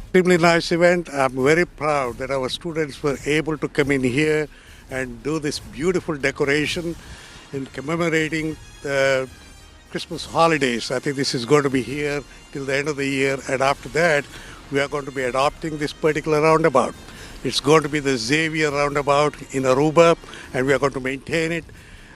Extremely nice event. I'm very proud that our students were able to come in here and do this beautiful decoration in commemorating the Christmas holidays. I think this is going to be here till the end of the year, and after that, we are going to be adopting this particular roundabout. It's going to be the Xavier roundabout in Aruba, and we are going to maintain it.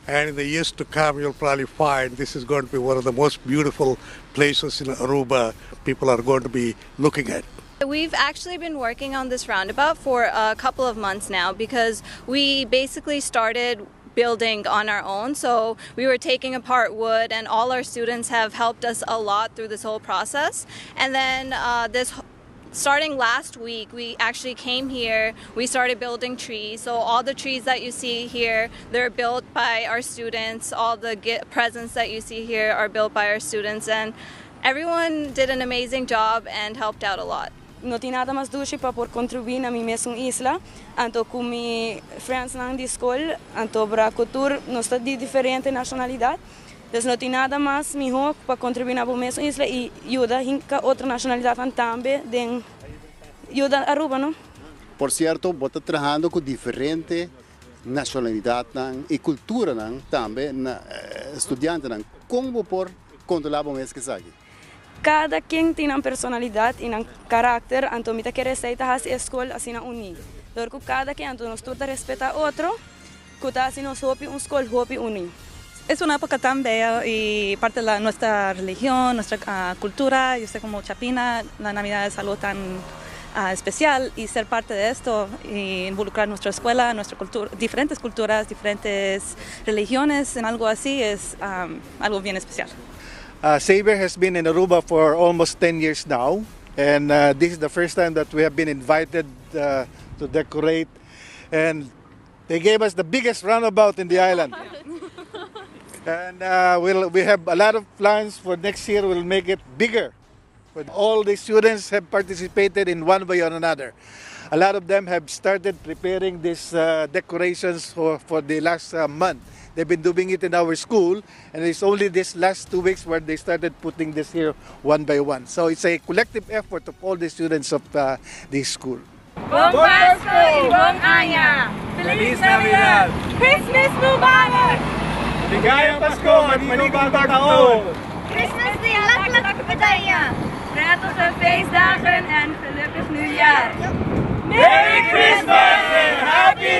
And in the years to come, you'll probably find this is going to be one of the most beautiful places in Aruba people are going to be looking at. We've actually been working on this roundabout for a couple of months now because we basically started building on our own. So we were taking apart wood, and all our students have helped us a lot through this whole process. And then starting last week, we actually came here, we started building trees. So all the trees that you see here, they're built by our students. All the presents that you see here are built by our students, and everyone did an amazing job and helped out a lot. Não tinha nada mais do que para contribuir na minha mesma isla, então com meus friends na escola, então para a cultura nós está de diferente nacionalidade, então não tinha nada mais melhor para contribuir na mesma isla e ajudar a outra nacionalidade também, de ajudar a Aruba, não? Por certo, vou estar trabalhando com diferente nacionalidade e cultura também, estudantes, como por controlar o mesmo que sabe. Cada quem tem uma personalidade e um caráter, então me quer receita a escola assim unir. Porque cada quem então nós todos respeita outro, que está assim nós hopi escola hopi unir. Es una época tan bella y parte de nuestra religión, nuestra cultura. Yo sé como chapina, la Navidad es algo tan especial, y ser parte de esto y involucrar nuestra escuela, nuestra cultura, diferentes culturas, diferentes religiones en algo así es algo bien especial. Xavier has been in Aruba for almost 10 years now, and this is the first time that we have been invited to decorate, and they gave us the biggest roundabout in the island. And we have a lot of plans for next year. We'll make it bigger. But all the students have participated in one way or another. A lot of them have started preparing these decorations for the last month. They've been doing it in our school, and it's only this last 2 weeks where they started putting this here one by one. So it's a collective effort of all the students of this school. Bong Pasko y Bong Anya! Feliz Navidad! Christmas Mubarak! Ligayang Pasko at maniging taon! Christmas Day, laklak pedaya! Prettige feestdagen en gelukkig nieuwjaar! Merry Christmas and Happy